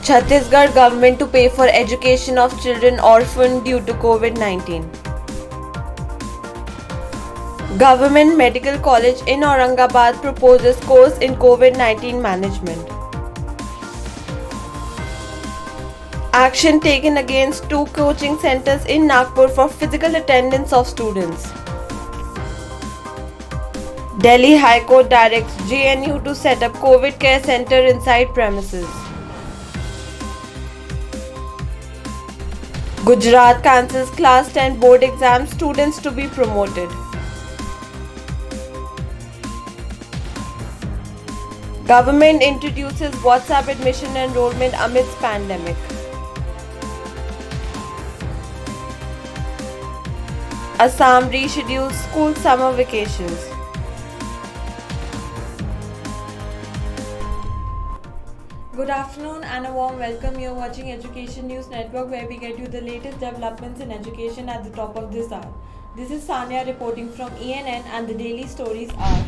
Chhattisgarh government to pay for education of children orphaned due to COVID-19. Government Medical College in Aurangabad proposes course in COVID-19 management. Action taken against 2 coaching centers in Nagpur for physical attendance of students. Delhi High Court directs JNU to set up COVID care center inside premises. Gujarat cancels class 10 board exam, students to be promoted. Government introduces WhatsApp admission enrollment amidst pandemic. Assam reschedules school summer vacations. Good afternoon and a warm welcome. You're watching Education News Network, where we get you the latest developments in education at the top of this hour. This is Sanya reporting from ENN, and the daily stories are: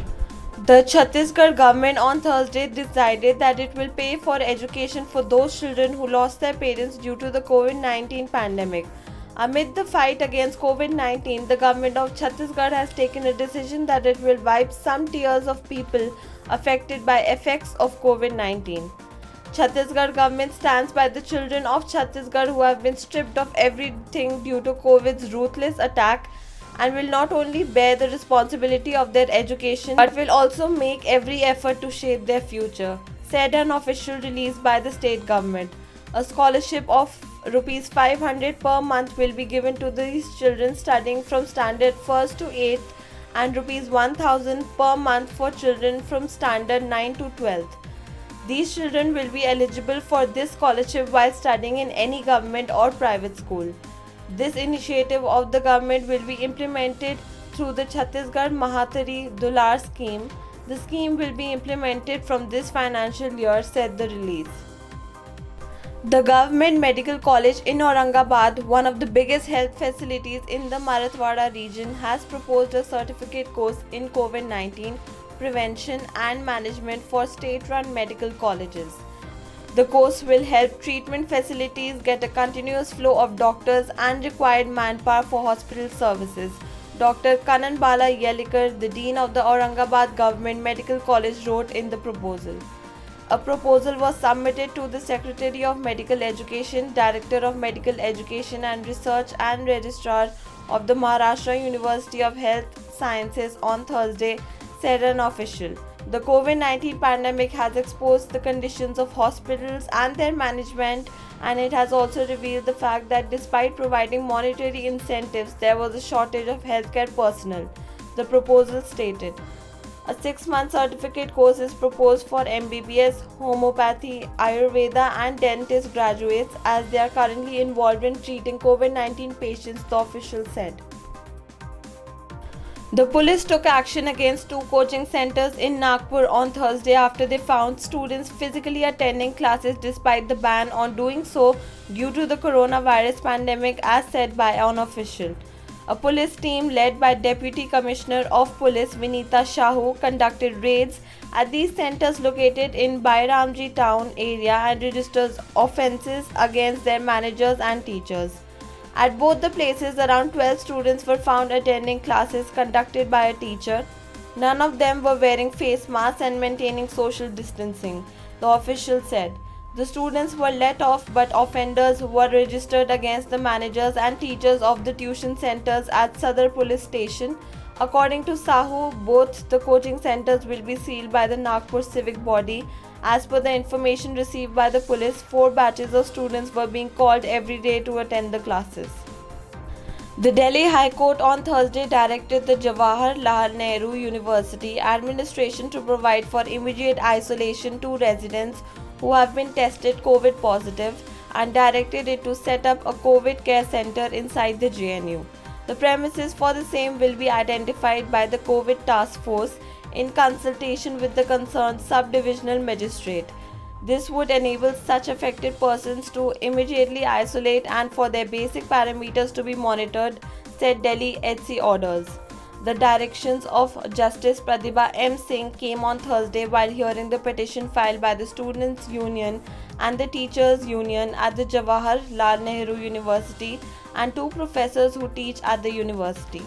the Chhattisgarh government on Thursday decided that it will pay for education for those children who lost their parents due to the COVID-19 pandemic. Amid the fight against COVID-19, the government of Chhattisgarh has taken a decision that it will wipe some tears of people affected by effects of COVID-19. Chhattisgarh government stands by the children of Chhattisgarh who have been stripped of everything due to COVID's ruthless attack, and will not only bear the responsibility of their education but will also make every effort to shape their future, said an official release by the state government. A scholarship of Rs 500 per month will be given to these children studying from standard 1st to 8th, and Rs 1000 per month for children from standard 9 to 12th. These children will be eligible for this scholarship while studying in any government or private school. This initiative of the government will be implemented through the Chhattisgarh Mahatari Dular scheme. The scheme will be implemented from this financial year, said the release. The Government Medical College in Aurangabad, one of the biggest health facilities in the Marathwada region, has proposed a certificate course in COVID-19 prevention and management for state-run medical colleges. The course will help treatment facilities get a continuous flow of doctors and required manpower for hospital services. Dr. Kanan Bala Yelikar, the Dean of the Aurangabad Government Medical College, wrote in the proposal. A proposal was submitted to the Secretary of Medical Education, Director of Medical Education and Research and Registrar of the Maharashtra University of Health Sciences on Thursday, said an official. The COVID-19 pandemic has exposed the conditions of hospitals and their management, and it has also revealed the fact that despite providing monetary incentives, there was a shortage of healthcare personnel, the proposal stated. A 6-month certificate course is proposed for MBBS, homeopathy, Ayurveda and dentist graduates, as they are currently involved in treating COVID-19 patients, the official said. The police took action against 2 coaching centers in Nagpur on Thursday after they found students physically attending classes despite the ban on doing so due to the coronavirus pandemic, as said by an official. A police team led by Deputy Commissioner of Police Vinita Shahu conducted raids at these centers located in Bairamji town area and registered offences against their managers and teachers. At both the places, around 12 students were found attending classes conducted by a teacher. None of them were wearing face masks and maintaining social distancing, the official said. The students were let off, but offenders were registered against the managers and teachers of the tuition centers at Sadar Police Station. According to Sahu, both the coaching centers will be sealed by the Nagpur civic body. As per the information received by the police, 4 batches of students were being called every day to attend the classes. The Delhi High Court on Thursday directed the Jawaharlal Nehru University administration to provide for immediate isolation to residents who have been tested COVID positive, and directed it to set up a COVID care center inside the JNU. The premises for the same will be identified by the COVID task force in consultation with the concerned sub-divisional magistrate. This would enable such affected persons to immediately isolate and for their basic parameters to be monitored, said Delhi HC orders. The directions of Justice Pratibha M. Singh came on Thursday while hearing the petition filed by the Students' Union and the Teachers Union at the Jawaharlal Nehru University and 2 professors who teach at the university.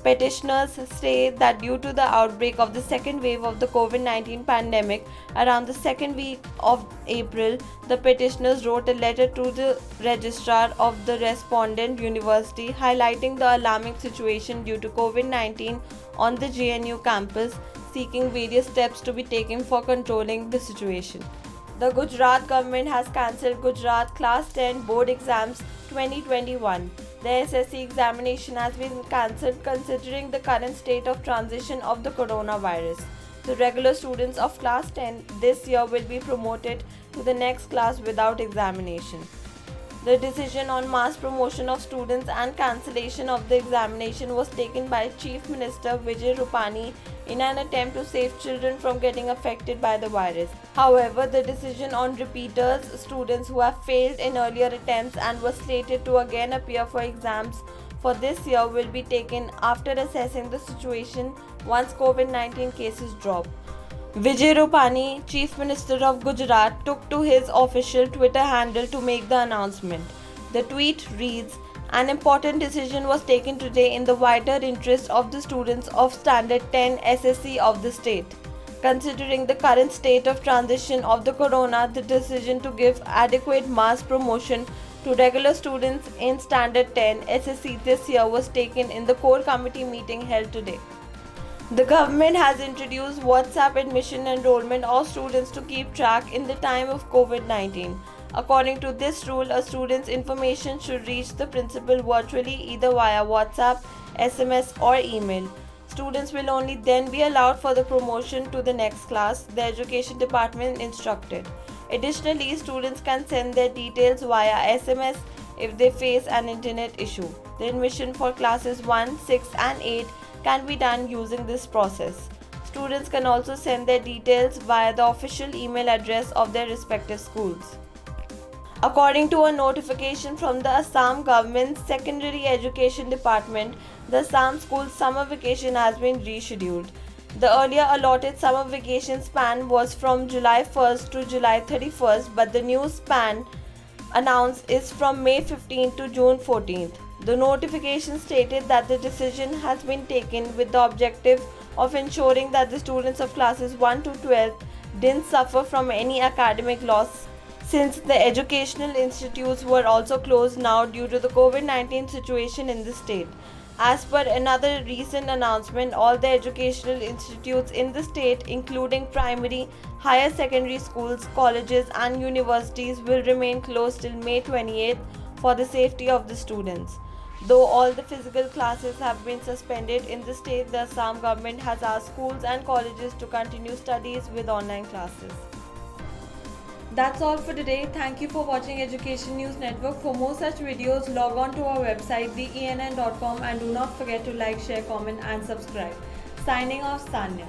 Petitioners say that due to the outbreak of the second wave of the COVID-19 pandemic around the second week of April, the petitioners wrote a letter to the registrar of the respondent university highlighting the alarming situation due to COVID-19 on the JNU campus, seeking various steps to be taken for controlling the situation. The Gujarat government has cancelled Gujarat Class 10 board exams 2021. The SSC examination has been cancelled considering the current state of transition of the coronavirus. The regular students of Class 10 this year will be promoted to the next class without examination. The decision on mass promotion of students and cancellation of the examination was taken by Chief Minister Vijay Rupani in an attempt to save children from getting affected by the virus. However, the decision on repeaters, students who have failed in earlier attempts and were slated to again appear for exams for this year, will be taken after assessing the situation once COVID-19 cases drop. Vijay Rupani, Chief Minister of Gujarat, took to his official Twitter handle to make the announcement. The tweet reads, "An important decision was taken today in the wider interest of the students of Standard 10 SSC of the state. Considering the current state of transition of the corona, the decision to give adequate mass promotion to regular students in Standard 10 SSC this year was taken in the core committee meeting held today. The government has introduced WhatsApp admission enrollment of students to keep track in the time of COVID-19. According to this rule, a student's information should reach the principal virtually either via WhatsApp, SMS or email. Students will only then be allowed for the promotion to the next class, the Education Department instructed. Additionally, students can send their details via SMS if they face an internet issue. The admission for classes 1, 6 and 8 can be done using this process. Students can also send their details via the official email address of their respective schools. According to a notification from the Assam Government's Secondary Education Department, the Assam school's summer vacation has been rescheduled. The earlier allotted summer vacation span was from July 1st to July 31st, but the new span announced is from May 15th to June 14th. The notification stated that the decision has been taken with the objective of ensuring that the students of classes 1 to 12 didn't suffer from any academic loss, since the educational institutes were also closed now due to the COVID-19 situation in the state. As per another recent announcement, all the educational institutes in the state, including primary, higher secondary schools, colleges and universities, will remain closed till May 28th for the safety of the students. Though all the physical classes have been suspended in the state, the Assam government has asked schools and colleges to continue studies with online classes. That's all for today. Thank you for watching Education News Network. For more such videos, log on to our website theENN.com and do not forget to like, share, comment and subscribe. Signing off, Sanya.